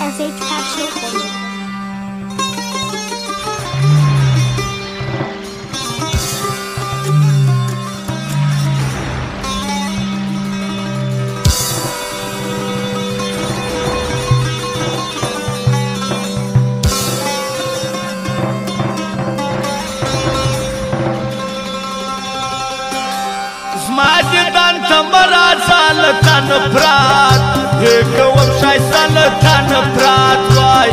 SH Patch Recording. Smajidan tamara salatan prat Hekawam shai salatan prat Wai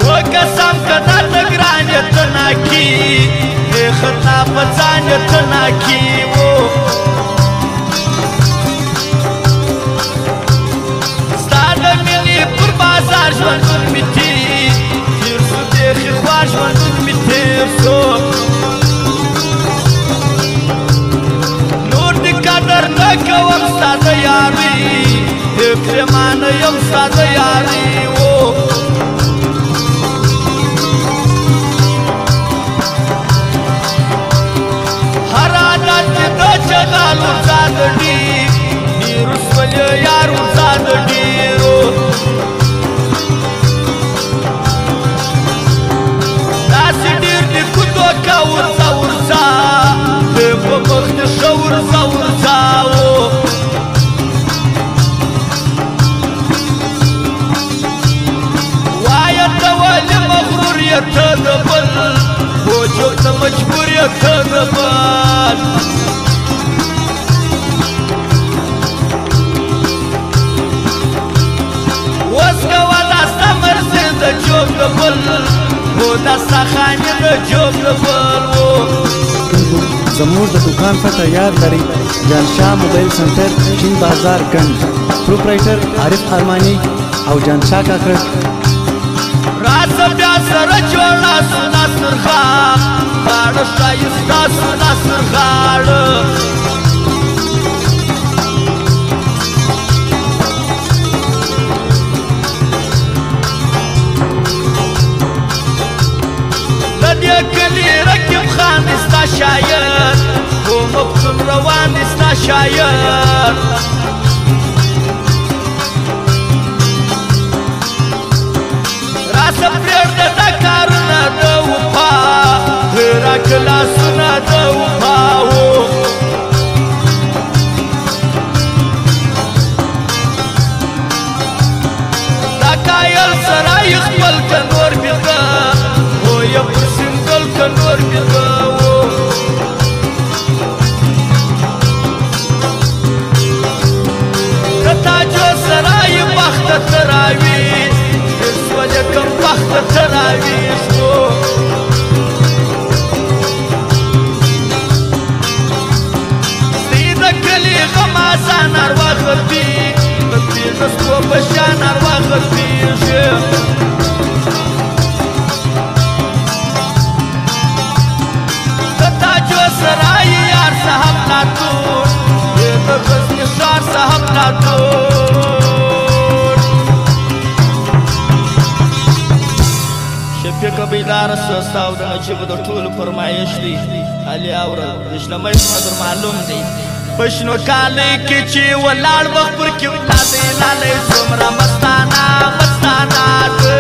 Wakasam kadat nagranya tanaki Hekhata patsanya tanaki Stada mili pur bazar jwandun miti Tirsu dekhi khwar jwandun miti Nur di kadar nakawam sada yari Ekremana yam sada yari Haradat jida chagalu zadadi Nirus wale yaru zadadi Urza urza, deva bakhti shawurza urza Waya tawali maghrur yatadabal Bojo ta majbur yatadabal Waska wala samar zinda jogabal Boda sakhani da jogabal زموږ د دکان پته یاد لري جانشاه موبایل سنټر چین بازار گنج پروپرایټر عارف ارمانی او جانشاه کاکړ راز بیا سره جوړه سنا سرخا باړه شایسته سنا سرخاړه لدې کلی رکب خان استا شاعر و مبتون روان استا شاعر راسه پرېږده دا کارونه د وفا راکړه لاسونه د وفا دا کایل سره یې خپل که نور بیده یا پر سنگل که نور بیده کتاجو سرائی بخت تراوی اسول کم بخت تراوی شو سید کلی غمازان ارواخ بی بی نسکو بشان ارواخ بی شو سرائی یار صاحب ناتور یہ بغز نشار صاحب ناتور شفیق بیدار سستاو دا نجیب دا طول فرمایش دی علی آورا اسلامی صدر معلوم دی پشنو کالی کچی والار بخبر کم لادی لالی زمرا مستانا مستانا دی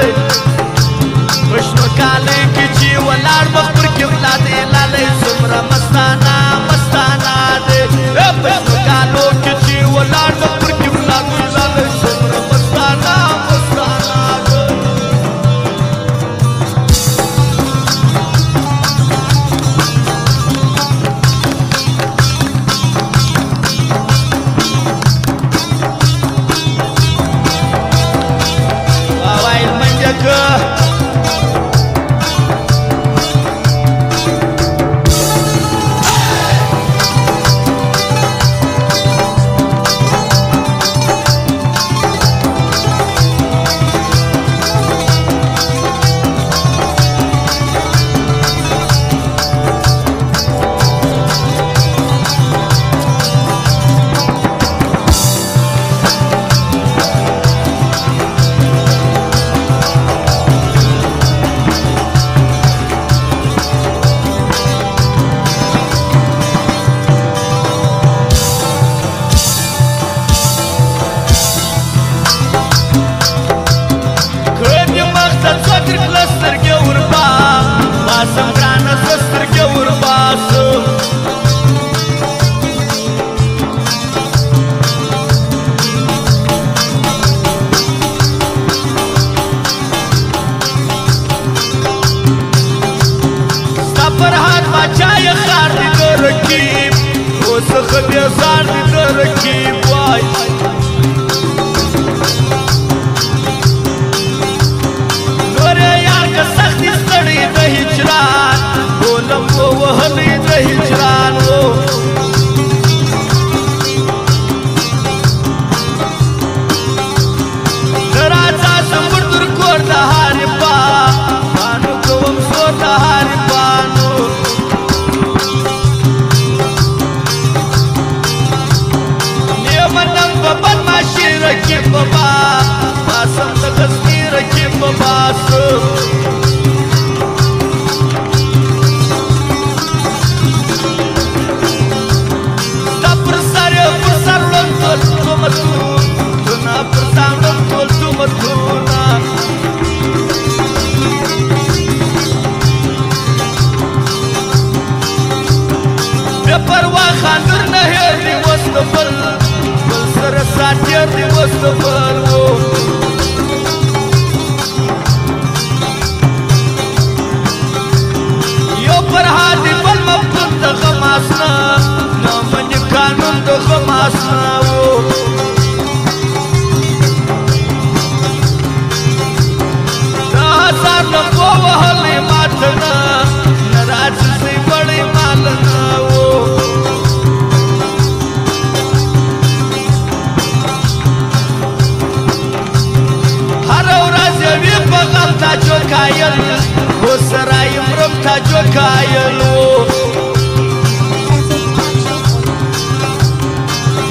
پشنو کالی کچی والار بخبر کم لادی لالی زمرا مستانا مستانا دی پشنو کالو کچی والار بخبر کم لادی لالی زمرا مستانا مستانا دی Wawail menjaga شیر کې بابا باسم د کشمیر کې بابا پر سر لندل تومتونا پر سر لندل تومتونا بے پروا خاندر نه هیر دی وستفل بل سر ساتیر دی وستفل یو پر حادی بل مفتون د غماسنا نامنی قانون د غماسنا دا هزار لمبو وهلی ماتنا نراج سی بڑی مالنا تا جو کایل و سرای مرم تا جو کایل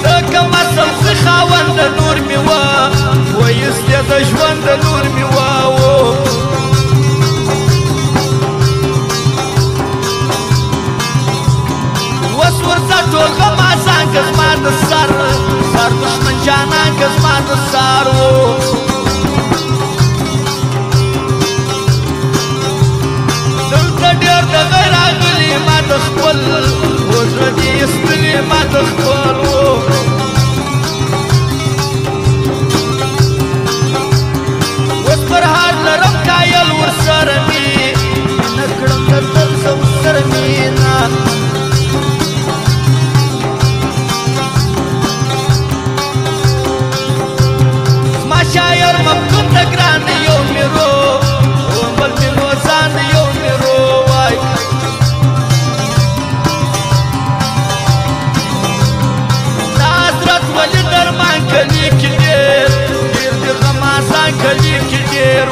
دکم اصل خاوند نور میوا و یستی د ژوند نور میوا وس ورته ټول غمازان که زما د سر دښمن جانان که زما د سر ډېر د غیر اغلی ما د خپل وزړه دې ایستلي ما د خپل اوس پر هار لرم کایل ورسره مې نه کړم درته زه ورسره مینه زما شاعر مفتون د ګران یو میرو بل میرو ځان یو میرو ولی درمان کلی کی دیر دیر دی غمازان کلی کی دیر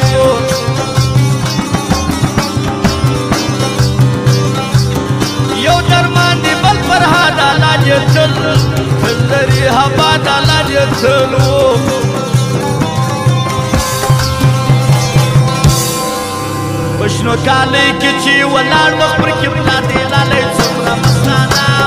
یو درمان دی بل فرهاد آلا جتل فلدری حباد آلا جتل پشنو کالی کی چی ولار وقت پر کبلا دیلالی سمرا مستانا